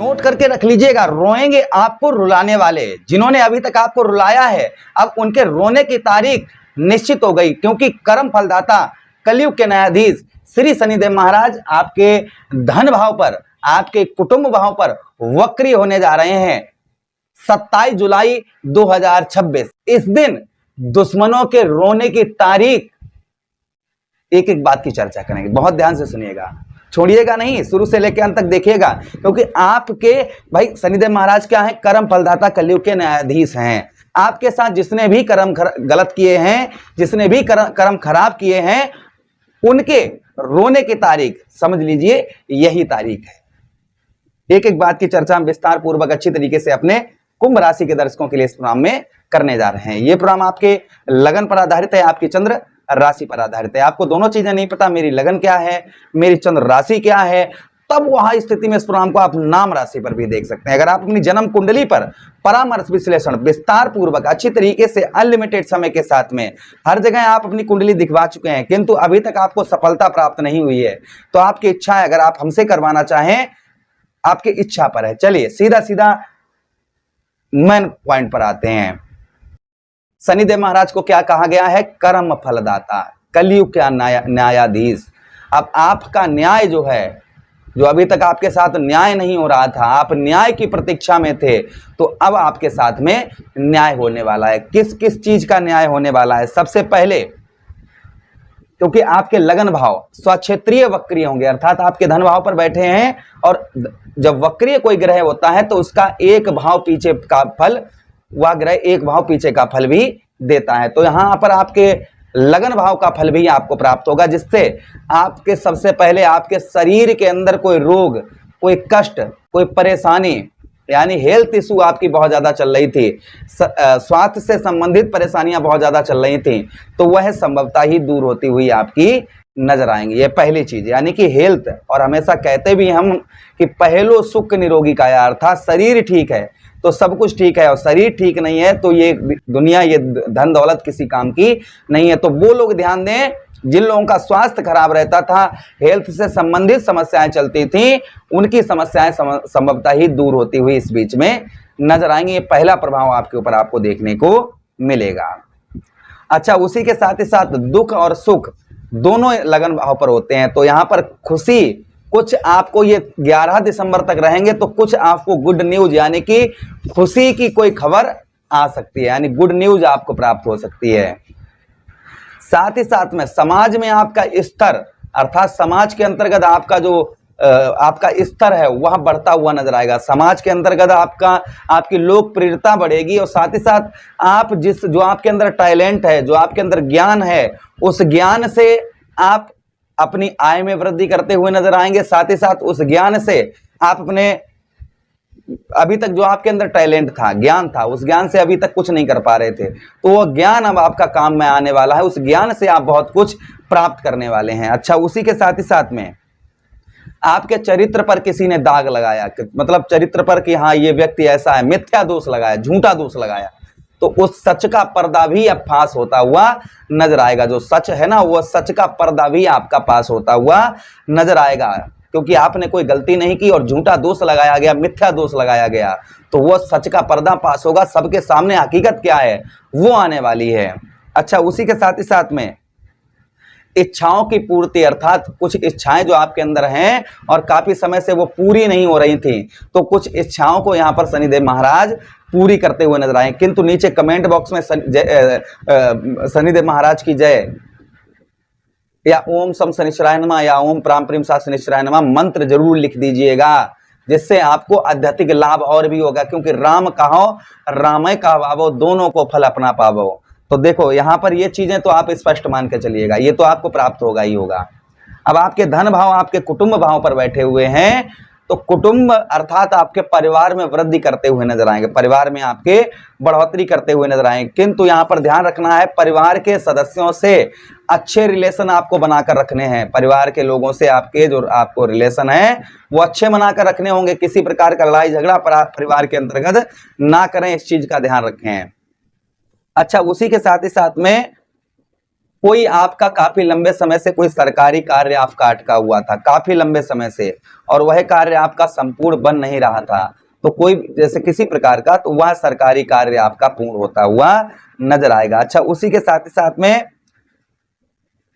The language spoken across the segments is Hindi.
नोट करके रख लीजिएगा, रोएंगे आपको रुलाने वाले, जिन्होंने अभी तक आपको रुलाया है अब उनके रोने की तारीख निश्चित हो गई, क्योंकि कर्म फलदाता कलयुग के न्यायाधीश श्री शनिदेव महाराज आपके धन भाव पर, आपके कुटुंब भाव पर वक्री होने जा रहे हैं 27 जुलाई 2026। इस दिन दुश्मनों के रोने की तारीख, एक एक बात की चर्चा करेंगे, बहुत ध्यान से सुनिएगा, छोड़िएगा नहीं, शुरू से लेकर अंत तक देखिएगा, क्योंकि आपके भाई शनिदेव महाराज क्या है, कर्म फलदाता कलयुग के न्यायाधीश हैं। आपके साथ जिसने भी कर्म गलत किए हैं, जिसने भी कर्म खराब किए हैं, उनके रोने की तारीख समझ लीजिए यही तारीख है। एक एक बात की चर्चा हम विस्तार पूर्वक अच्छी तरीके से अपने कुंभ राशि के दर्शकों के लिए इस प्रोग्राम में करने जा रहे हैं। यह प्रोग्राम आपके लगन पर आधारित है, आपकी चंद्र राशि पर आधारित है। आपको दोनों चीजें नहीं पता, मेरी लगन क्या है, मेरी चंद्र राशि क्या है, तब वहां स्थिति में इस प्रोग्राम को आप नाम राशि पर भी देख सकते हैं। अगर आप अपनी जन्म कुंडली पर परामर्श विश्लेषण विस्तार पूर्वक अच्छी तरीके से अनलिमिटेड समय के साथ में हर जगह आप अपनी कुंडली दिखवा चुके हैं, किंतु अभी तक आपको सफलता प्राप्त नहीं हुई है, तो आपकी इच्छा है, अगर आप हमसे करवाना चाहें आपकी इच्छा पर है। चलिए सीधा सीधा मेन पॉइंट पर आते हैं। शनिदेव महाराज को क्या कहा गया है, कर्म फलदाता, कलयुग का न्यायाधीश। अब आपका न्याय जो है, जो अभी तक आपके साथ न्याय नहीं हो रहा था, आप न्याय की प्रतीक्षा में थे, तो अब आपके साथ में न्याय होने वाला है। किस किस चीज का न्याय होने वाला है? सबसे पहले क्योंकि आपके लगन भाव स्वक्षेत्रीय वक्रीय होंगे, अर्थात आपके धन भाव पर बैठे हैं, और जब वक्रीय कोई ग्रह होता है तो उसका एक भाव पीछे का फल, वह ग्रह एक भाव पीछे का फल भी देता है। तो यहां पर आपके लगन भाव का फल भी आपको प्राप्त होगा, जिससे आपके सबसे पहले आपके शरीर के अंदर कोई रोग, कोई कष्ट, कोई परेशानी, यानी हेल्थ इशू आपकी बहुत ज्यादा चल रही थी, स्वास्थ्य से संबंधित परेशानियां बहुत ज्यादा चल रही थी, तो वह संभवतः ही दूर होती हुई आपकी नजर आएंगी। ये पहली चीज, यानी कि हेल्थ। और हमेशा कहते भी हम कि पहलो सुख निरोगी काया, अर्थात शरीर ठीक है तो सब कुछ ठीक है, और शरीर ठीक नहीं है तो ये दुनिया, ये धन दौलत किसी काम की नहीं है। तो वो लोग ध्यान दें जिन लोगों का स्वास्थ्य खराब रहता था, हेल्थ से संबंधित समस्याएं चलती थी, उनकी समस्याएं संभवतः ही दूर होती हुई इस बीच में नजर आएंगी। ये पहला प्रभाव आपके ऊपर आपको देखने को मिलेगा। अच्छा, उसी के साथ ही साथ दुख और सुख दोनों लगन भाव पर होते हैं, तो यहाँ पर खुशी कुछ आपको ये 11 दिसंबर तक रहेंगे, तो कुछ आपको गुड न्यूज यानी कि खुशी की कोई खबर आ सकती है, यानी गुड न्यूज आपको प्राप्त हो सकती है। साथ ही साथ में समाज में आपका स्तर, अर्थात समाज के अंतर्गत आपका जो आपका स्तर है वह बढ़ता हुआ नजर आएगा। समाज के अंतर्गत आपकी लोकप्रियता बढ़ेगी, और साथ ही साथ आप जो आपके अंदर टैलेंट है, जो आपके अंदर ज्ञान है, उस ज्ञान से आप अपनी आय में वृद्धि करते हुए नजर आएंगे। साथ ही साथ उस ज्ञान से आप अपने अभी तक जो आपके अंदर टैलेंट था, ज्ञान था, उस ज्ञान से अभी तक कुछ नहीं कर पा रहे थे, तो वो ज्ञान अब आपका काम में आने वाला है, उस ज्ञान से आप बहुत कुछ प्राप्त करने वाले हैं। अच्छा, उसी के साथ ही साथ में आपके चरित्र पर किसी ने दाग लगाया, मतलब चरित्र पर कि हाँ ये व्यक्ति ऐसा है, मिथ्या दोष लगाया, झूठा दोष लगाया, तो उस सच का पर्दा भी अब फांस होता हुआ नजर आएगा। जो सच है ना, वो सच का पर्दा भी आपका पास होता हुआ नजर आएगा, क्योंकि आपने कोई गलती नहीं की और झूठा दोष लगाया गया, मिथ्या दोष लगाया गया, तो वो सच का पर्दा पास होगा, सबके सामने हकीकत क्या है वो आने वाली है। अच्छा, उसी के साथ ही साथ में इच्छाओं की पूर्ति, अर्थात कुछ इच्छाएं जो आपके अंदर हैं और काफी समय से वो पूरी नहीं हो रही थी, तो कुछ इच्छाओं को यहाँ पर शनिदेव महाराज पूरी करते हुए नजर आए। किंतु नीचे कमेंट बॉक्स में शनिदेव महाराज की जय या ओम सम शनिश्चराय नमः या ओम प्राम प्रीम सा शनिश्चराय नमः मंत्र जरूर लिख दीजिएगा, जिससे आपको आध्यात्मिक लाभ और भी होगा, क्योंकि राम कहो रामय कहवावो, दोनों को फल अपना पावो। तो देखो यहाँ पर ये चीजें तो आप स्पष्ट मान के चलिएगा, ये तो आपको प्राप्त होगा ही होगा। अब आपके धन भाव आपके कुटुंब भाव पर बैठे हुए हैं, तो कुटुंब अर्थात आपके परिवार में वृद्धि करते हुए नजर आएंगे, परिवार में आपके बढ़ोतरी करते हुए नजर आएंगे। किंतु यहाँ पर ध्यान रखना है, परिवार के सदस्यों से अच्छे रिलेशन आपको बनाकर रखने हैं। परिवार के लोगों से आपके जो आपको रिलेशन है वो अच्छे बनाकर रखने होंगे, किसी प्रकार का लड़ाई झगड़ा परिवार के अंतर्गत ना करें, इस चीज का ध्यान रखें। अच्छा, उसी के साथ ही साथ में कोई आपका काफी लंबे समय से कोई सरकारी कार्य आपका अटका हुआ था, काफी लंबे समय से, और वह कार्य आपका संपूर्ण बन नहीं रहा था, तो कोई जैसे किसी प्रकार का, तो वह सरकारी कार्य आपका पूर्ण होता हुआ नजर आएगा। अच्छा, उसी के साथ ही साथ में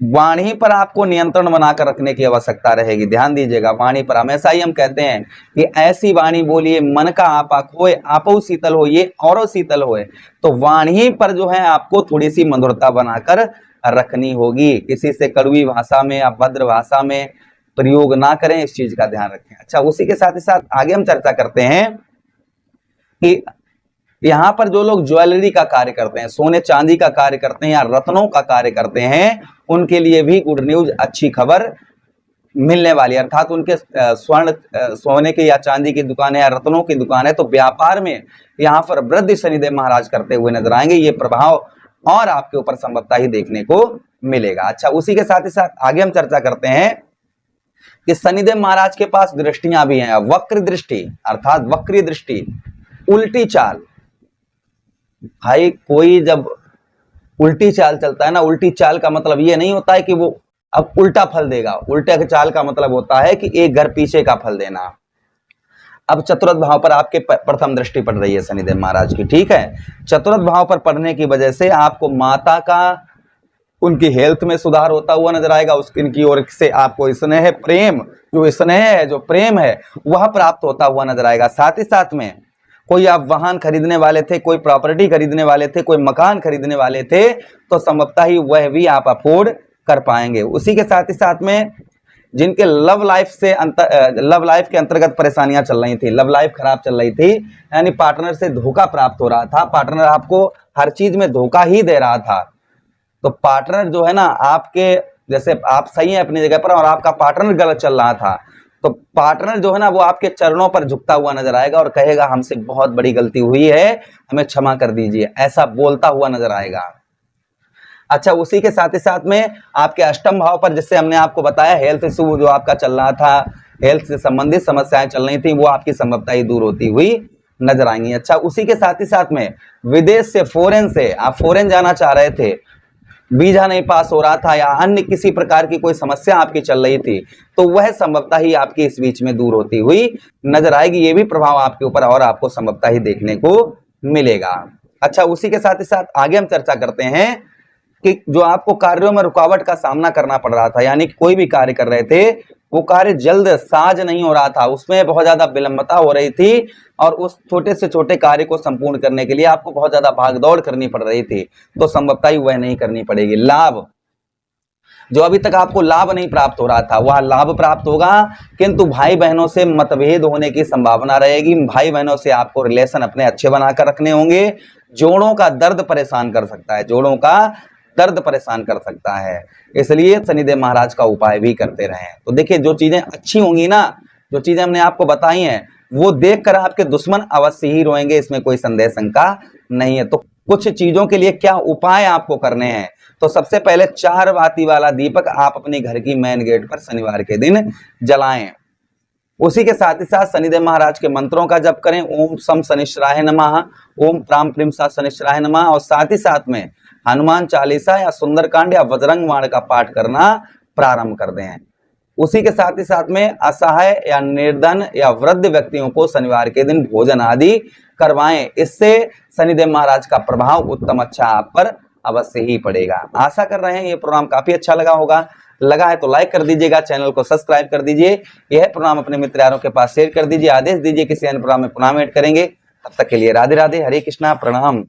वाणी पर आपको नियंत्रण बनाकर रखने की आवश्यकता रहेगी। ध्यान दीजिएगा, वाणी पर हमेशा ही हम कहते हैं कि ऐसी वाणी बोलिए मन का आपा खोए, आपो शीतल हो, ये औरो शीतल होए। तो वाणी पर जो है आपको थोड़ी सी मधुरता बनाकर रखनी होगी, किसी से कड़वी भाषा में या भद्र भाषा में प्रयोग ना करें, इस चीज का ध्यान रखें। अच्छा, उसी के साथ ही साथ आगे हम चर्चा करते हैं कि यहाँ पर जो लोग ज्वेलरी का कार्य करते हैं, सोने चांदी का कार्य करते हैं या रत्नों का कार्य करते हैं, उनके लिए भी गुड न्यूज, अच्छी खबर मिलने वाली है। अर्थात उनके सोने की या चांदी की दुकान है या रत्नों की दुकान है, तो व्यापार में यहाँ पर वृद्धि शनिदेव महाराज करते हुए नजर आएंगे। ये प्रभाव और आपके ऊपर संभवतः ही देखने को मिलेगा। अच्छा, उसी के साथ ही साथ आगे हम चर्चा करते हैं कि शनिदेव महाराज के पास दृष्टियां भी हैं, वक्र दृष्टि अर्थात वक्री दृष्टि, उल्टी चाल। भाई कोई जब उल्टी चाल चलता है ना, उल्टी चाल का मतलब ये नहीं होता है कि वो अब उल्टा फल देगा, उल्टे चाल का मतलब होता है कि एक घर पीछे का फल देना। अब चतुर्थ भाव पर आपके प्रथम दृष्टि पड़ रही है शनिदेव महाराज की, ठीक है। चतुर्थ भाव पर पड़ने की वजह से आपको माता का, उनकी हेल्थ में सुधार होता हुआ नजर आएगा, उनकी ओर से आपको स्नेह प्रेम, जो स्नेह है, जो प्रेम है, वह प्राप्त होता हुआ नजर आएगा। साथ ही साथ में कोई आप वाहन खरीदने वाले थे, कोई प्रॉपर्टी खरीदने वाले थे, कोई मकान खरीदने वाले थे, तो संभवतः ही वह भी आप अफोर्ड कर पाएंगे। उसी के साथ ही साथ में जिनके लव लाइफ के अंतर्गत परेशानियां चल रही थी, लव लाइफ खराब चल रही थी, यानी पार्टनर से धोखा प्राप्त हो रहा था, पार्टनर आपको हर चीज में धोखा ही दे रहा था, तो पार्टनर जो है ना आपके, जैसे आप सही हैं अपनी जगह पर और आपका पार्टनर गलत चल रहा था, तो पार्टनर जो है ना वो आपके चरणों पर झुकता हुआ नजर आएगा और कहेगा हमसे बहुत बड़ी गलती हुई है, हमें क्षमा कर दीजिए, ऐसा बोलता हुआ नजर आएगा। अच्छा, उसी के साथ ही साथ में आपके अष्टम भाव पर, जिससे हमने आपको बताया हेल्थ इशू जो आपका चल रहा था, हेल्थ से संबंधित समस्याएं चल रही थी, वो आपकी संभवतः ही दूर होती हुई नजर आएंगी। अच्छा, उसी के साथ ही साथ में विदेश से, फॉरेन से, आप फॉरेन जाना चाह रहे थे, वीजा नहीं पास हो रहा था या अन्य किसी प्रकार की कोई समस्या आपकी चल रही थी, तो वह संभवतः ही आपकी इस बीच में दूर होती हुई नजर आएगी। ये भी प्रभाव आपके ऊपर और आपको संभवतः ही देखने को मिलेगा। अच्छा, उसी के साथ ही साथ आगे हम चर्चा करते हैं कि जो आपको कार्यों में रुकावट का सामना करना पड़ रहा था, यानी कोई भी कार्य कर रहे थे, वो कार्य जल्द साज नहीं हो रहा था, उसमें बहुत ज्यादा विलंबता हो रही थी और उस छोटे से छोटे कार्य को संपूर्ण करने के लिए आपको बहुत ज्यादा भागदौड़ करनी पड़ रही थी, तो संभवतः ही वह नहीं करनी पड़ेगी। लाभ, जो अभी तक आपको लाभ नहीं प्राप्त हो रहा था, वह लाभ प्राप्त होगा, किंतु भाई बहनों से मतभेद होने की संभावना रहेगी। भाई बहनों से आपको रिलेशन अपने अच्छे बनाकर रखने होंगे। जोड़ों का दर्द परेशान कर सकता है, जोड़ों का दर्द परेशान कर सकता है, इसलिए शनिदेव महाराज का उपाय भी करते रहें। तो देखिए, जो चीजें अच्छी होंगी ना, जो चीजें हमने आपको बताई हैं, वो देखकर आपके दुश्मन अवश्य ही रोएंगे, इसमें कोई संदेह शंका नहीं है। तो कुछ चीजों के लिए क्या उपाय आपको करने हैं, तो सबसे पहले 4 बाती वाला दीपक आप अपने घर की मेन गेट पर शनिवार के दिन जलाएं। उसी के साथ ही साथ शनिदेव महाराज के मंत्रों का जप करें, ओम सम शनिश्चराय नमः, ओम प्राम प्रीम सा शनिश्चराय नमः, और साथ ही साथ में हनुमान चालीसा या सुंदरकांड या बजरंग बाण का पाठ करना प्रारंभ कर दें। उसी के साथ ही साथ में असहाय या निर्धन या वृद्ध व्यक्तियों को शनिवार के दिन भोजन आदि करवाएं, इससे शनिदेव महाराज का प्रभाव उत्तम अच्छा आप पर अवश्य ही पड़ेगा। आशा कर रहे हैं ये प्रोग्राम काफी अच्छा लगा होगा, लगा है तो लाइक कर दीजिएगा, चैनल को सब्सक्राइब कर दीजिए, यह प्रोग्राम अपने मित्र यारों के पास शेयर कर दीजिए, आदेश दीजिए किसी अन्य प्रोग्राम में पुनः ऐड करेंगे। तब तक के लिए राधे राधे, हरे कृष्णा, प्रणाम।